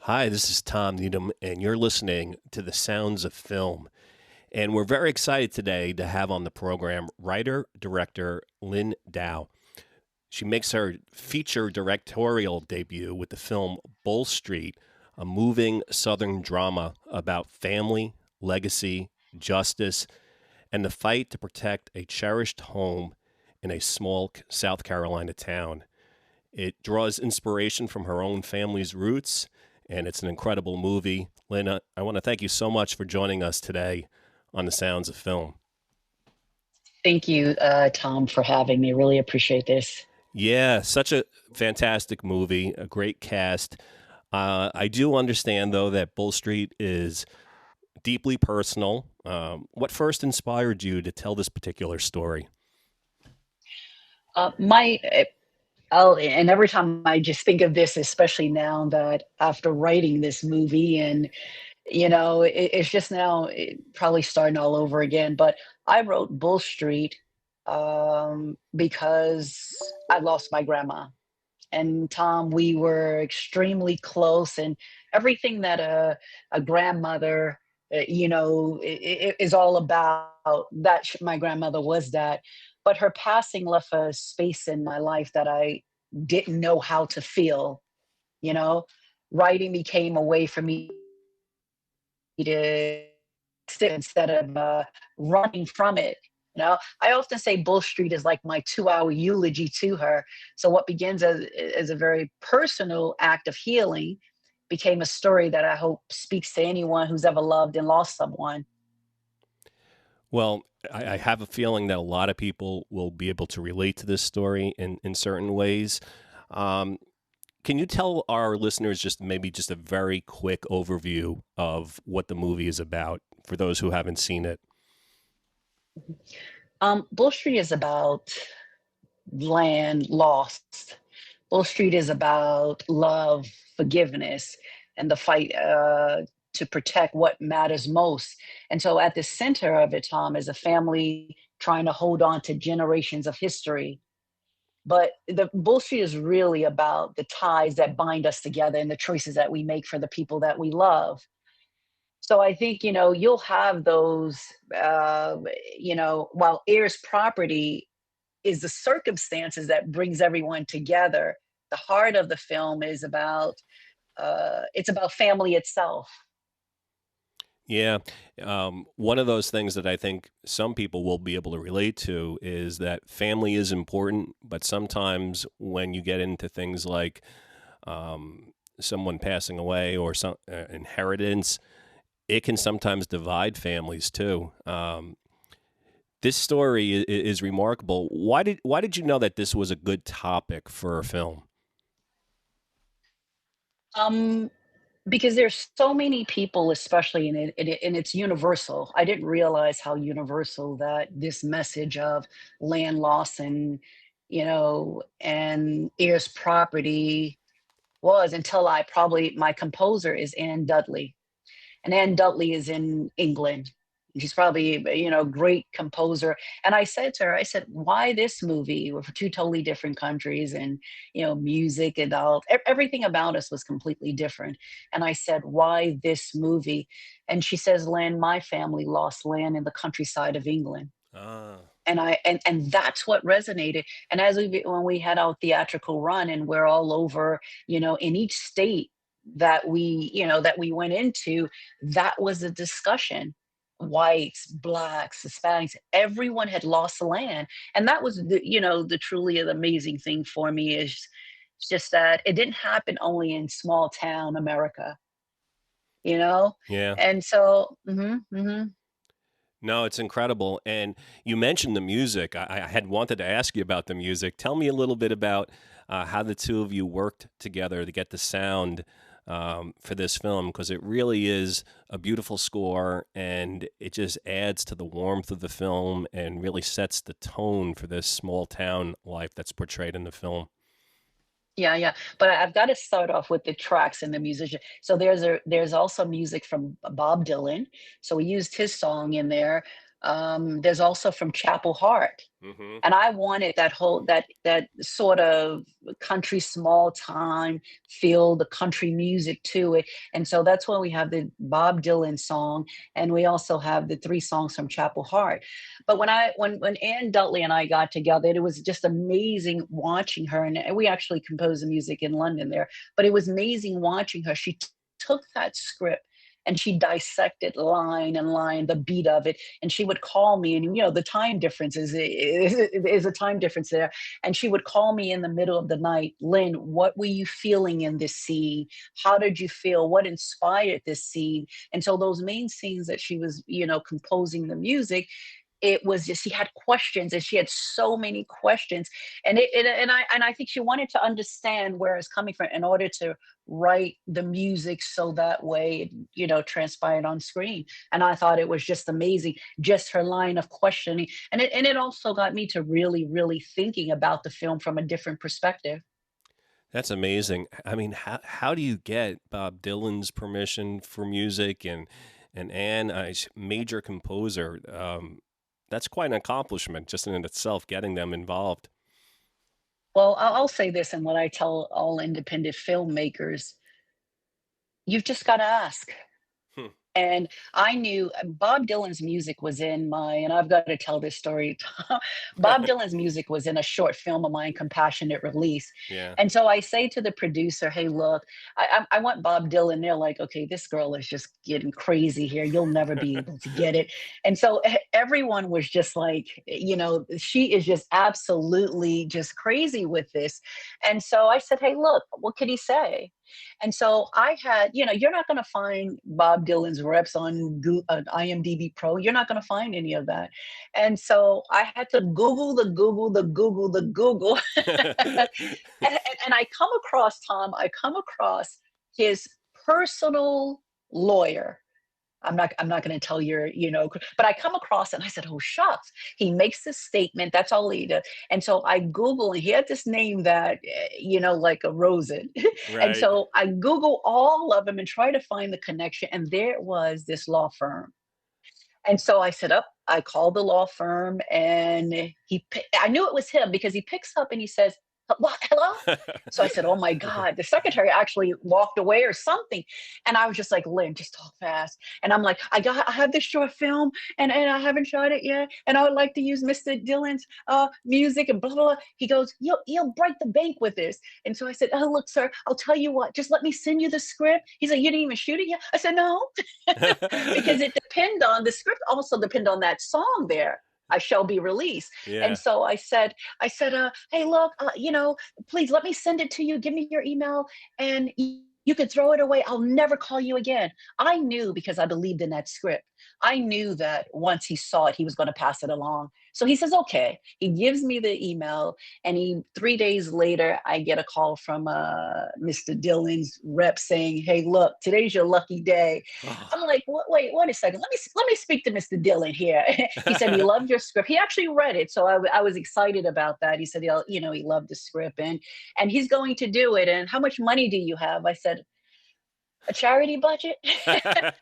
Hi, this is Tom Needham, and you're listening to The Sounds of Film. And we're very excited today to have on the program writer director Lynn Dow. She makes her feature directorial debut with the film Bull Street, a moving Southern drama about family, legacy, justice, and the fight to protect a cherished home in a small South Carolina town. It draws inspiration from her own family's roots, and it's an incredible movie. Lynn, I want to thank you so much for joining us today on The Sounds of Film. Thank you, Tom, for having me. Really appreciate this. Yeah, such a fantastic movie, a great cast. I do understand, though, that Bull Street is deeply personal. What first inspired you to tell this particular story? My, and every time I just think of this, especially now that after writing this movie, and it's just now probably starting all over again. But I wrote Bull Street because I lost my grandma. And Tom, we were extremely close, and everything that a grandmother, is all about. My grandmother was that, but her passing left a space in my life that I didn't know how to feel. You know, Writing became a way for me to sit instead of running from it. I often say Bull Street is like my 2 hour eulogy to her. So what begins as a very personal act of healing became a story that I hope speaks to anyone who's ever loved and lost someone. Well, I have a feeling that a lot of people will be able to relate to this story in certain ways. Um, can you tell our listeners just a very quick overview of what the movie is about for those who haven't seen it? Bull Street is about land lost. Bull Street is about love, forgiveness, and the fight to protect what matters most. And so, at the center of it, Tom, is a family trying to hold on to generations of history. But the Bull Street is really about the ties that bind us together and the choices that we make for the people that we love. So I think you'll have those. While heirs property is the circumstances that brings everyone together. The heart of the film is about it's about family itself. Yeah. One of those things that I think some people will be able to relate to is that family is important, but sometimes when you get into things like someone passing away or some inheritance, it can sometimes divide families too. This story is remarkable. Why did you know that this was a good topic for a film? Um, because there's so many people, especially in it, and it's universal. I didn't realize how universal that this message of land loss and heirs property was until my composer is Anne Dudley. And Anne Dudley is in England. She's probably, a great composer. And I said to her, I said, why this movie? We're from two totally different countries, and, music and everything about us was completely different. And I said, why this movie? And she says, Lynn, my family lost land in the countryside of England. Ah, And that's what resonated. And when we had our theatrical run, and we're all over, in each state that we went into, that was a discussion. Whites, blacks, Hispanics, everyone had lost land. And that was the truly amazing thing for me is just that it didn't happen only in small town America, you know? yeah. And so, mhm. No, it's incredible. And you mentioned the music. I had wanted to ask you about the music. Tell me a little bit about how the two of you worked together to get the sound for this film, because it really is a beautiful score and it just adds to the warmth of the film and really sets the tone for this small town life that's portrayed in the film. Yeah, yeah. But I've got to start off with the tracks and the musician. So there's also music from Bob Dylan. So we used his song in there. There's also from Chapel Hart. Hmm. And I wanted that sort of country small time feel, the country music to it. And so that's when we have the Bob Dylan song, and we also have the three songs from Chapel Hart. But when Ann Dudley and I got together, it was just amazing watching her. And we actually composed the music in London there, but it was amazing watching her. She took that script and she dissected line and line, the beat of it, and she would call me. And the time difference is a time difference there. And she would call me in the middle of the night. Lynn, what were you feeling in this scene? How did you feel? What inspired this scene? And so those main scenes that she was composing the music, it was just, she had questions, and she had so many questions. And I think she wanted to understand where it's coming from in order to write the music so that way it transpired on screen. And I thought it was just amazing, just her line of questioning. And it also got me to really, really thinking about the film from a different perspective. That's amazing. I mean, how do you get Bob Dylan's permission for music and Anne, a major composer? That's quite an accomplishment just in itself, getting them involved. Well, I'll say this, and what I tell all independent filmmakers: you've just got to ask. Hmm. And I knew Bob Dylan's music was in and I've got to tell this story. Bob Dylan's music was in a short film of mine, Compassionate Release. Yeah. And so I say to the producer, hey, look, I want Bob Dylan. They're like, okay, this girl is just getting crazy here. You'll never be able to get it. And so everyone was just like, she is just absolutely just crazy with this. And so I said, hey, look, what could he say? And so I had, you're not going to find Bob Dylan's reps on IMDb Pro. You're not going to find any of that. And so I had to Google the Google, the Google, the Google. And I come across his personal lawyer. I'm not going to tell but I come across it and I said, oh, shucks. He makes this statement. That's all he does. And so I Google, and he had this name that, like a Rosen. And Right. so I Google all of them and try to find the connection. And there was this law firm. And so I said, up, I called the law firm, and I knew it was him because he picks up and he says, what, hello? So I said, oh my God, the secretary actually walked away or something. And I was just like, Lynn, just talk fast. And I'm like, I have this short film, and I haven't shot it yet. And I would like to use Mr. Dylan's music and blah, blah, blah. He goes, you'll break the bank with this. And so I said, oh, look, sir, I'll tell you what, just let me send you the script. He's like, you didn't even shoot it yet? I said, no, because the script also depend on that song there. I shall be released. And Yeah. so I said, hey, look, please let me send it to you. Give me your email, and you could throw it away. I'll never call you again. I knew, because I believed in that script. I knew that once he saw it, he was going to pass it along. So he says, okay. He gives me the email, and 3 days later, I get a call from Mr. Dillon's rep saying, hey, look, today's your lucky day. Oh. I'm like, wait a second. Let me speak to Mr. Dillon here. He said he loved your script. He actually read it, so I was excited about that. He said he loved the script, and he's going to do it. And how much money do you have? I said, a charity budget.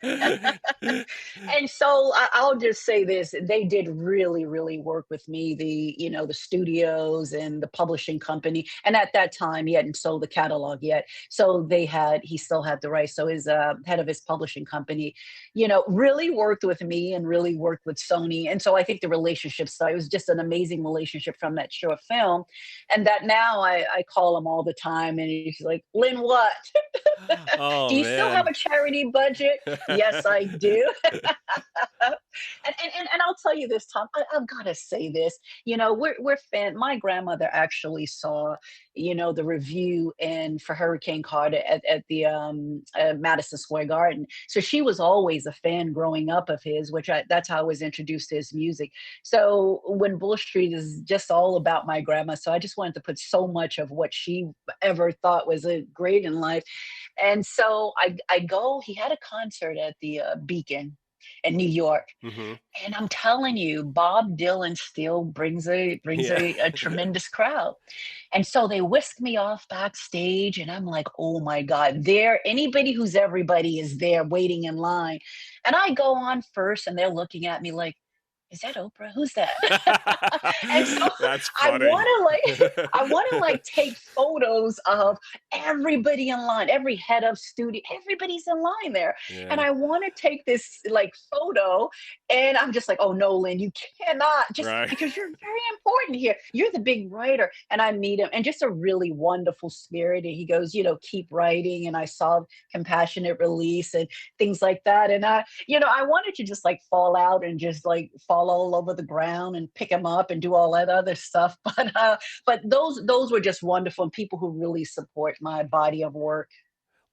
And so I'll just say this: they did really, really work with me. The studios and the publishing company, and at that time he hadn't sold the catalog yet, so he still had the rights. So his head of his publishing company, really worked with me and really worked with Sony. And so I think the relationship started. It was just an amazing relationship from that short film, and that now I call him all the time, and he's like, Lynn, what? Oh Do you still have man. a charity budget? Yes, I do. And I'll tell you this, Tom. I've got to say this. We're fan. My grandmother actually saw, the review and for Hurricane Carter at the Madison Square Garden. So she was always a fan growing up of his, that's how I was introduced to his music. So when Bull Street is just all about my grandma, so I just wanted to put so much of what she ever thought was great in life. And so I go. He had a concert at the Beacon in New York, Hmm. and I'm telling you, Bob Dylan still brings a brings Yeah. a tremendous crowd. And so they whisk me off backstage, and I'm like, oh my God, anybody who's everybody is there waiting in line. And I go on first, and they're looking at me like, is that Oprah? Who's that? And so That's I funny. want to like, I want to like take photos of everybody in line, every head of studio, everybody's in line there. And Yeah, I want to take this like photo. And I'm just like, oh no, Lynn, you cannot, just right. because you're very important here. You're the big writer. And I meet him, and just a really wonderful spirit. And he goes, keep writing. And I saw compassionate release and things like that. And I wanted to just like fall out and just like fall all over the ground and pick him up and do all that other stuff. But those were just wonderful, and people who really support my body of work.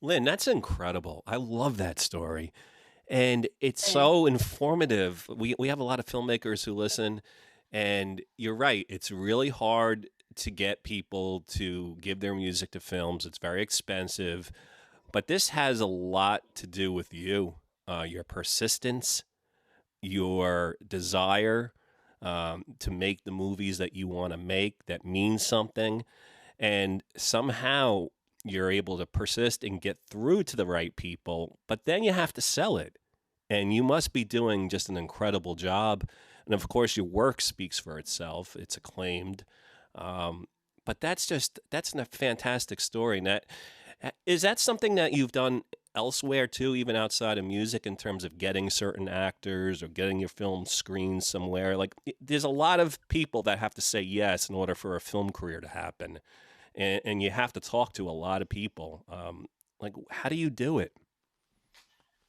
Lynn, that's incredible. I love that story. And it's Thanks. so informative. We have a lot of filmmakers who listen, and you're right. It's really hard to get people to give their music to films. It's very expensive, but this has a lot to do with you, your persistence, your desire to make the movies that you want to make that mean something, and somehow you're able to persist and get through to the right people. But then you have to sell it, and you must be doing just an incredible job. And of course, your work speaks for itself; it's acclaimed. Um, but that's a fantastic story. And is that something that you've done elsewhere too, even outside of music, in terms of getting certain actors or getting your film screened somewhere? Like, there's a lot of people that have to say yes in order for a film career to happen, and you have to talk to a lot of people. Like, how do you do it?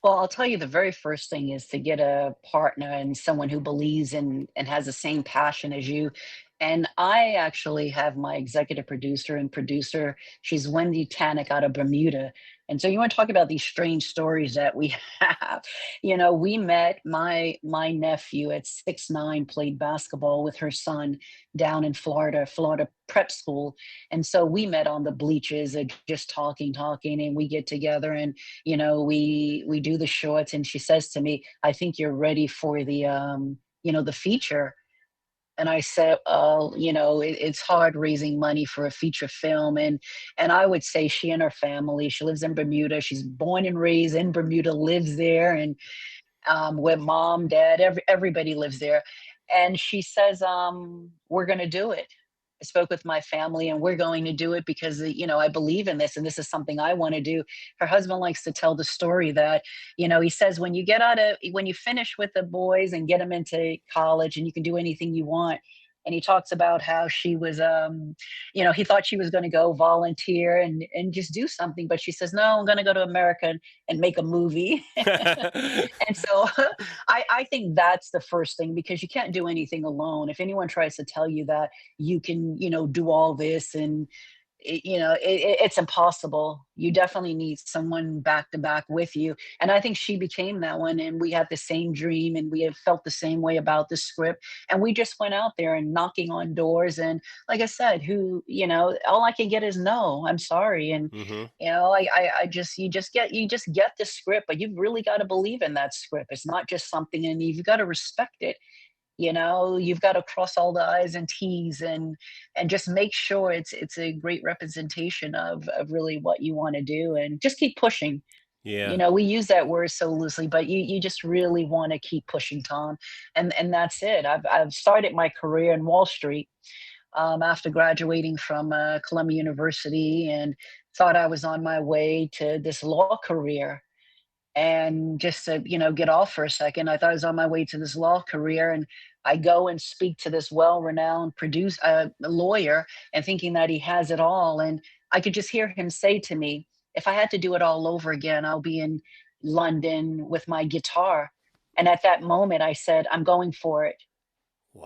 Well, I'll tell you, the very first thing is to get a partner and someone who believes in and has the same passion as you. And I actually have my executive producer and producer. She's Wendy Tannick out of Bermuda. And so you want to talk about these strange stories that we have. We met my nephew at 6'9", played basketball with her son down in Florida prep school. And so we met on the bleachers, just talking, and we get together, and we do the shorts, and she says to me, I think you're ready for the feature. And I said, it's hard raising money for a feature film. And I would say she and her family, she lives in Bermuda, she's born and raised in Bermuda, lives there, and where mom, dad, everybody lives there. And she says, we're going to do it. I spoke with my family, and we're going to do it because, I believe in this, and this is something I want to do. Her husband likes to tell the story that, he says, when you finish with the boys and get them into college, and you can do anything you want. And he talks about how she was, he thought she was going to go volunteer and just do something, but she says, no, I'm going to go to America and make a movie. And so I think that's the first thing, because you can't do anything alone. If anyone tries to tell you that you can, do all this, and it's impossible. You definitely need someone back to back with you. And I think she became that one. And we had the same dream, and we have felt the same way about the script. And we just went out there and knocking on doors. And like I said, all I can get is no, I'm sorry. And, Hmm. I just, you just get the script, but you've really got to believe in that script. It's not just something, and you've got to respect it. You've got to cross all the i's and t's, and just make sure it's a great representation of really what you want to do, and just keep pushing. Yeah. We use that word so loosely, but you just really want to keep pushing, Tom. And that's it. I've started my career in Wall Street, after graduating from Columbia University, and thought I was on my way to this law career. And just to get off for a second, I thought I was on my way to this law career, and I go and speak to this well-renowned lawyer, and thinking that he has it all. And I could just hear him say to me, if I had to do it all over again, I'll be in London with my guitar. And at that moment I said, I'm going for it.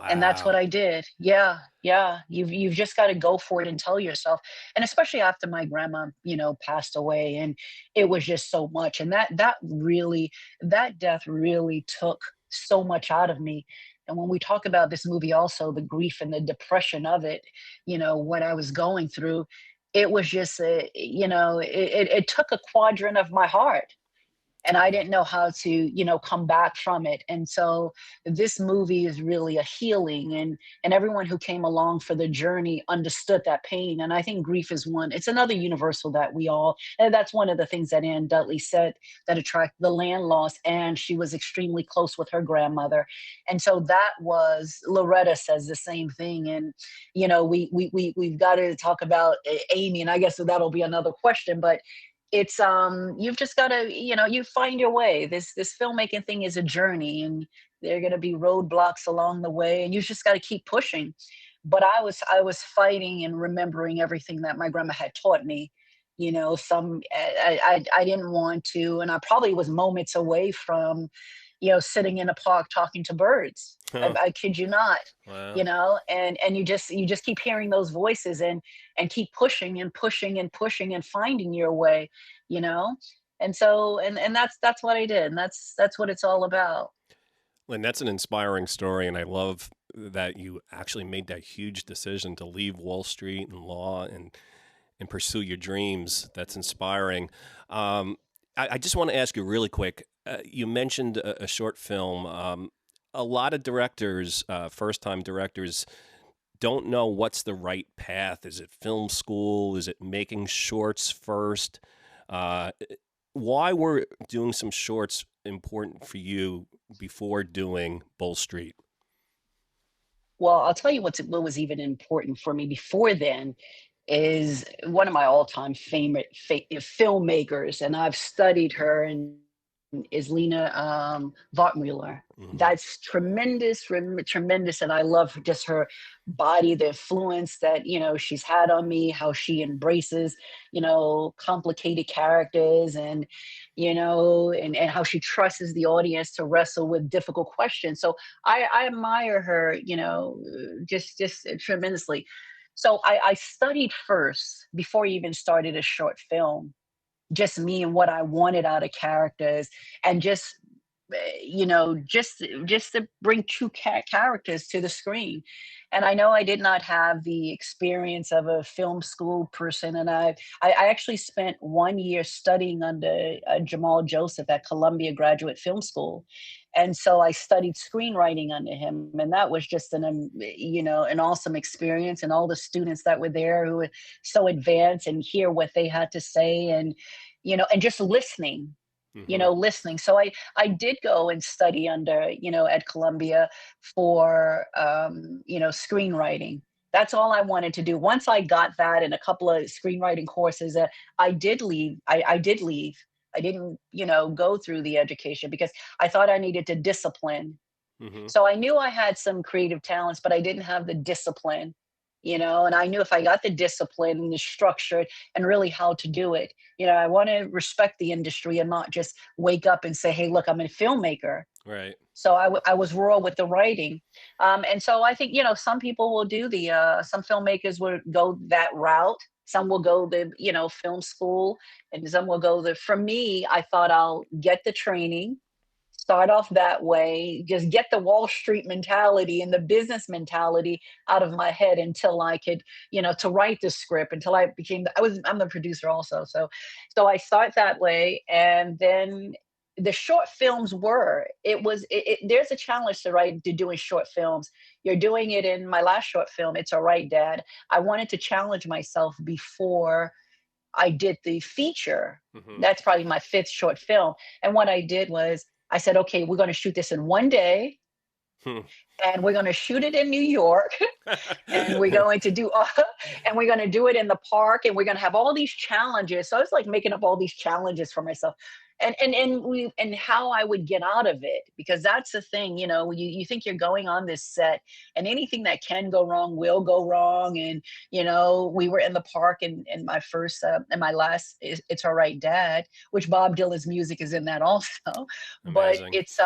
And that's what Wow. I did. Yeah, yeah. You've just got to go for it and tell yourself. And especially after my grandma, passed away, and it was just so much. And that death really took so much out of me. And when we talk about this movie, also the grief and the depression of it, what I was going through, it was just it took a quadrant of my heart. and I didn't know how to, come back from it. And so this movie is really a healing, and everyone who came along for the journey understood that pain. And I think grief is one. It's another universal that we all, and that's one of the things that Ann Dudley said that attracted the land loss, and she was extremely close with her grandmother. And so that was Loretta says the same thing. And we've got to talk about Amy, and I guess that'll be another question, but it's you've just got to, you find your way. This filmmaking thing is a journey, and there are going to be roadblocks along the way, and you just got to keep pushing. But I was fighting and remembering everything that my grandma had taught me. Some I didn't want to, and I probably was moments away from, sitting in a park talking to birds. Huh. I kid you not. Wow. And you just keep hearing those voices, and keep pushing and pushing and pushing and finding your way, you know. And so and that's what I did, and that's what it's all about. Lynn, that's an inspiring story, and I love that you actually made that huge decision to leave Wall Street and law and pursue your dreams. That's inspiring. I just want to ask you really quick. You mentioned a short film. A lot of directors, first-time directors, don't know what's the right path. Is it film school? Is it making shorts first? Uh, why were doing some shorts important for you before doing Bull Street? Well, I'll tell you what was even important for me before then is one of my all-time favorite filmmakers, and I've studied her, and is Lena Vartmuller. Hmm. That's tremendous, tremendous, and I love just her body, the influence that she's had on me, how she embraces complicated characters, and how she trusts the audience to wrestle with difficult questions. So I admire her, just tremendously. So I studied first before I even started a short film, just me and what I wanted out of characters, and just to bring true characters to the screen. And I know I did not have the experience of a film school person, and I actually spent 1 year studying under Jamal Joseph at Columbia Graduate Film School. And so I studied screenwriting under him, and that was just an awesome experience. And all the students that were there who were so advanced, and hear what they had to say, and just listening, Hmm. listening. So I did go and study under, at Columbia for, screenwriting. That's all I wanted to do. Once I got that and a couple of screenwriting courses, I did leave. I did leave. I didn't, go through the education because I thought I needed to discipline. Hmm. So I knew I had some creative talents, but I didn't have the discipline, and I knew if I got the discipline and the structure and really how to do it, I want to respect the industry and not just wake up and say, hey, look, I'm a filmmaker. Right. So I was raw with the writing. And so I think, some people will do some filmmakers will go that route. Some will go the, film school, and some will go for me, I thought I'll get the training, start off that way, just get the Wall Street mentality and the business mentality out of my head until I could, to write the script, until I'm the producer also. So I start that way. And then the short films there's a challenge to doing short films. You're doing it in my last short film, It's All Right, Dad. I wanted to challenge myself before I did the feature. Hmm. That's probably my fifth short film. And what I did was I said, okay, we're going to shoot this in one day, and we're going to shoot it in New York, and we're going to do and we're going to do it in the park, and we're going to have all these challenges. So I was like making up all these challenges for myself, and how I would get out of it, because that's the thing, you think you're going on this set, and anything that can go wrong will go wrong. And we were in the park in my first and my last It's All Right, Dad, which Bob Dylan's music is in that also. But Amazing. it's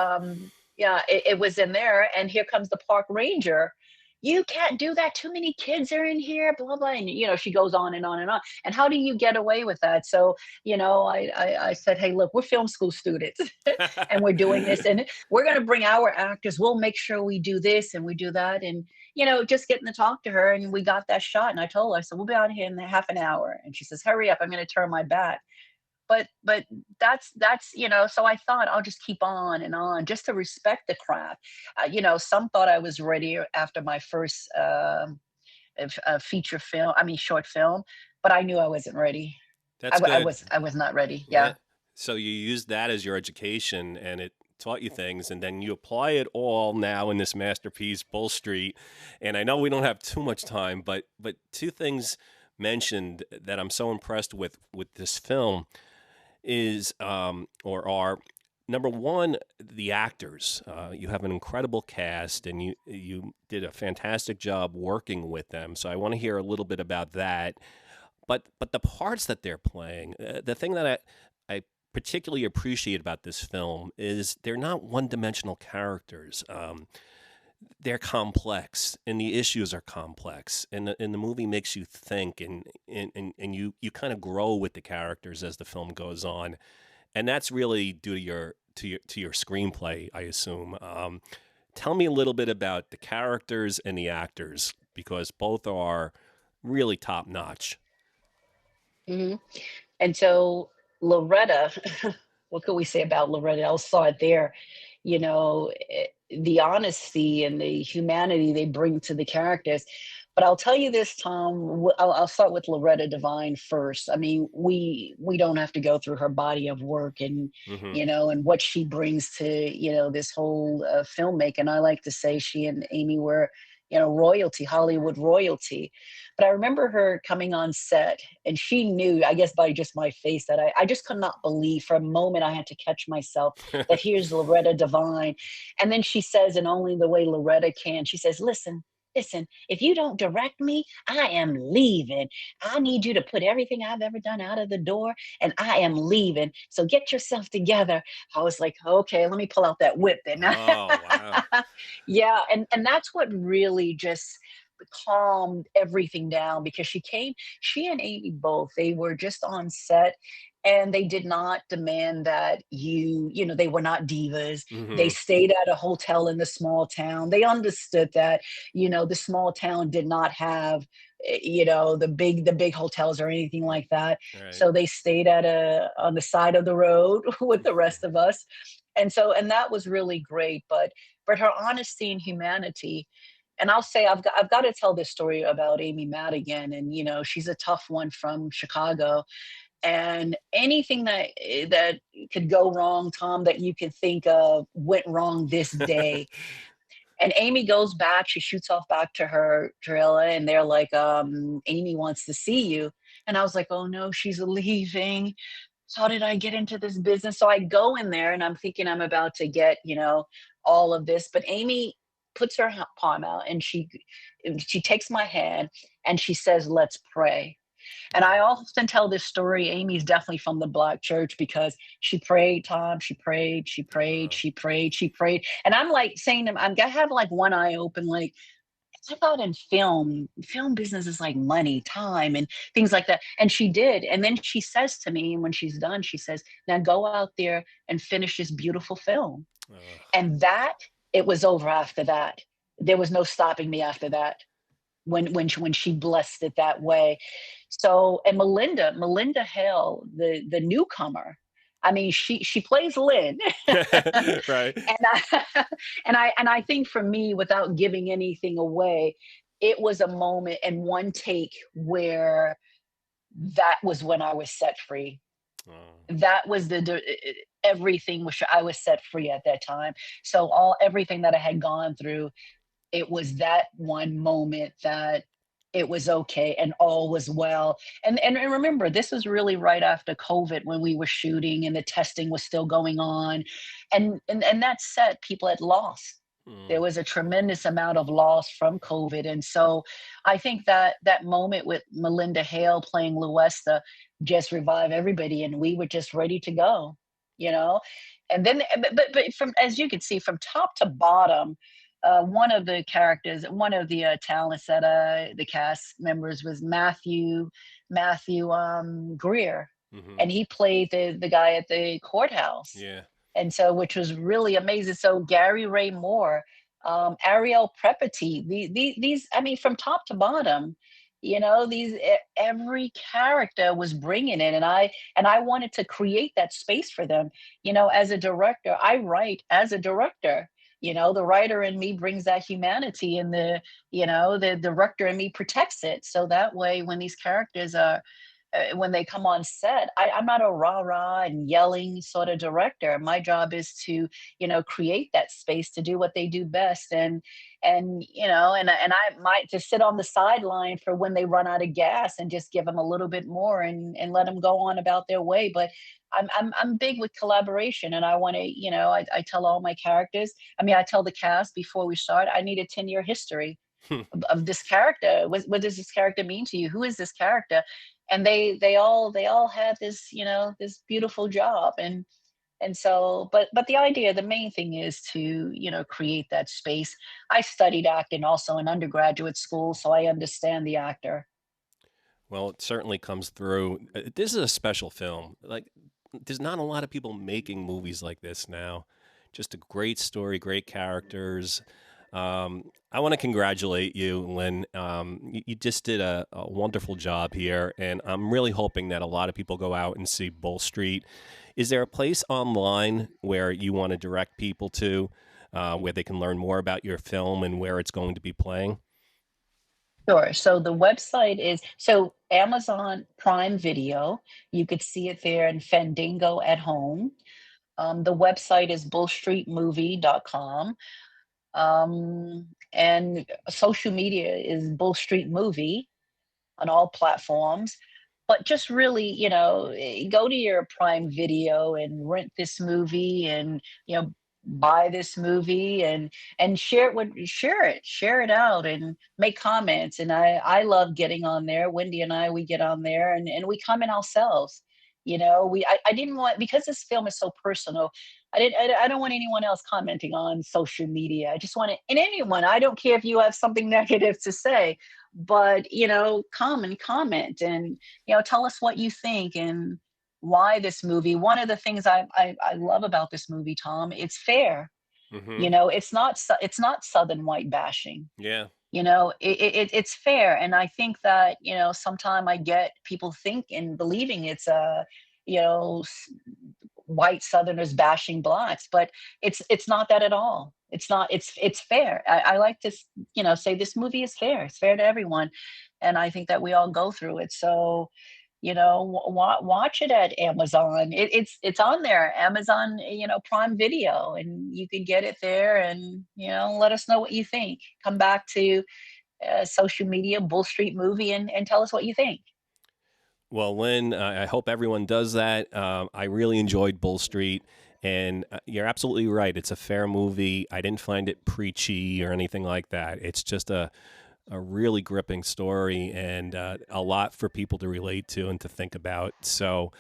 yeah, it was in there, and here comes the park ranger. You can't do that, too many kids are in here, blah blah. And she goes on and on and on. And how do you get away with that? So I said, hey, look, we're film school students, and we're doing this, and we're going to bring our actors. We'll make sure we do this and we do that. And just getting to talk to her, and we got that shot. And I told her, I said, we'll be out here in half an hour. And she says, hurry up, I'm going to turn my back. but that's so I thought I'll just keep on and on just to respect the craft. Some thought I was ready after my first feature film, I mean short film, but I knew I wasn't ready. That's good. I was not ready. Yeah. Yeah. So you used that as your education and it taught you things, and then you apply it all now in this masterpiece, Bull Street. And I know we don't have too much time, but two things mentioned that I'm so impressed with this film is or are number one, the actors. You have an incredible cast, and you did a fantastic job working with them. So I want to hear a little bit about that. But the parts that they're playing, the thing that I particularly appreciate about this film is they're not one dimensional characters. They're complex, and the issues are complex, and the movie makes you think, and you kind of grow with the characters as the film goes on, and that's really due to your screenplay, I assume. Tell me a little bit about the characters and the actors because both are really top notch. Hmm. And so Loretta, what could we say about Loretta? I'll start there. The honesty and the humanity they bring to the characters. But I'll tell you this, Tom. I'll start with Loretta Devine first. I mean, we don't have to go through her body of work and Hmm. and what she brings to this whole filmmaking. I like to say she and Amy were royalty, Hollywood royalty. But I remember her coming on set, and she knew, I guess, by just my face that I just could not believe. For a moment, I had to catch myself that here's Loretta Devine. And then she says, in only the way Loretta can, she says, listen, if you don't direct me, I am leaving. I need you to put everything I've ever done out of the door, and I am leaving. So get yourself together. I was like, okay, let me pull out that whip then. Oh wow. Yeah, and that's what really just calmed everything down because she and Amy both, they were just on set, and they did not demand that they were not divas. They Hmm. stayed at a hotel in the small town. They understood that the small town did not have the big hotels or anything like that. Right. So they stayed at a on the side of the road with the rest of us. And that was really great. But her honesty and humanity. And I'll say I've got to tell this story about Amy Madigan, and she's a tough one from Chicago, and anything that could go wrong, Tom, that you could think of went wrong this day. And Amy goes back, she shoots off back to her trailer, and they're like, Amy wants to see you. And I was like, oh no, she's leaving. How did I get into this business? So I go in there and I'm thinking I'm about to get, all of this. But Amy puts her palm out, and she takes my hand, and she says, let's pray. And I Oh. often tell this story. Amy's definitely from the Black church because she prayed, Tom. She prayed, she prayed, Oh. she prayed, she prayed. And I'm like saying to them, I have like one eye open, like, I thought in film business is like money, time, and things like that. And she did. And then she says to me, when she's done, she says, now go out there and finish this beautiful film. Oh. And it was over after that. There was no stopping me after that when she blessed it that way. So, and Malynda Hale, the newcomer, I mean, she plays Lynn. and Right. I and I think for me, without giving anything away, it was a moment and one take where that was when I was set free. Oh. That was everything was I was set free at that time. So everything that I had gone through, it was that one moment that it was okay and all was well. And remember, this was really right after COVID when we were shooting and the testing was still going on. And that said, people had lost. Mm. There was a tremendous amount of loss from COVID. And so I think that moment with Malynda Hale playing LouEster just revived everybody, and we were just ready to go, you know? And then, but from, as you can see, from top to bottom, one of the characters, one of the talents that the cast members was Matthew Greer, Hmm. and he played the guy at the courthouse, Yeah. and so which was really amazing. So Gary Ray Moore, Arielle Prepetit, these I mean, from top to bottom, Every character was bringing it, and I wanted to create that space for them. As a director, I write as a director. The writer in me brings that humanity, and the director in me protects it, so that way when these characters are when they come on set, I'm not a rah rah and yelling sort of director. My job is to, create that space to do what they do best, and I might just sit on the sideline for when they run out of gas and just give them a little bit more and let them go on about their way. But I'm big with collaboration, and I want to, I tell all my characters. I mean, I tell the cast before we start, I need a 10-year history of this character. What does this character mean to you? Who is this character? And they all have this, this beautiful job. And so, but the idea, the main thing is to, create that space. I studied acting also in undergraduate school, so I understand the actor. Well, it certainly comes through. This is a special film. Like, there's not a lot of people making movies like this now. Just a great story, great characters. I want to congratulate you, Lynn. You just did a wonderful job here, and I'm really hoping that a lot of people go out and see Bull Street. Is there a place online where you want to direct people to, where they can learn more about your film and where it's going to be playing? Sure. So the website is Amazon Prime Video. You could see it there in Fandango at home. The website is bullstreetmovie.com. And social media is Bull Street Movie on all platforms. But just really, go to your Prime Video and rent this movie, and buy this movie, and share it out and make comments. And I love getting on there. Wendy and we get on there, and we comment ourselves. I didn't want, because this film is so personal. I don't want anyone else commenting on social media. I just want it, and anyone. I don't care if you have something negative to say, but come and comment, and tell us what you think and why this movie. One of the things I love about this movie, Tom, it's fair. Mm-hmm. It's not Southern white bashing. Yeah. It's fair, and I think that sometime I get people think and believing it's a you know white Southerners bashing blacks, but it's not that at all. It's not. It's fair. I like to say this movie is fair. It's fair to everyone, and I think that we all go through it. So watch it at Amazon. It's on there, Amazon, Prime Video, and you can get it there. And let us know what you think. Come back to social media, Bull Street Movie, and tell us what you think. Well, Lynn, I hope everyone does that. I really enjoyed Bull Street, and you're absolutely right. It's a fair movie. I didn't find it preachy or anything like that. It's just a really gripping story, and a lot for people to relate to and to think about. So,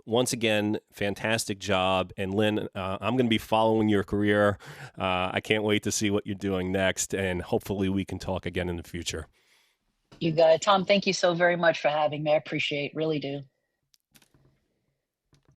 once again, fantastic job. And Lynn, I'm going to be following your career. I can't wait to see what you're doing next, and hopefully we can talk again in the future. You got it, Tom. Thank you so very much for having me. I appreciate, really do.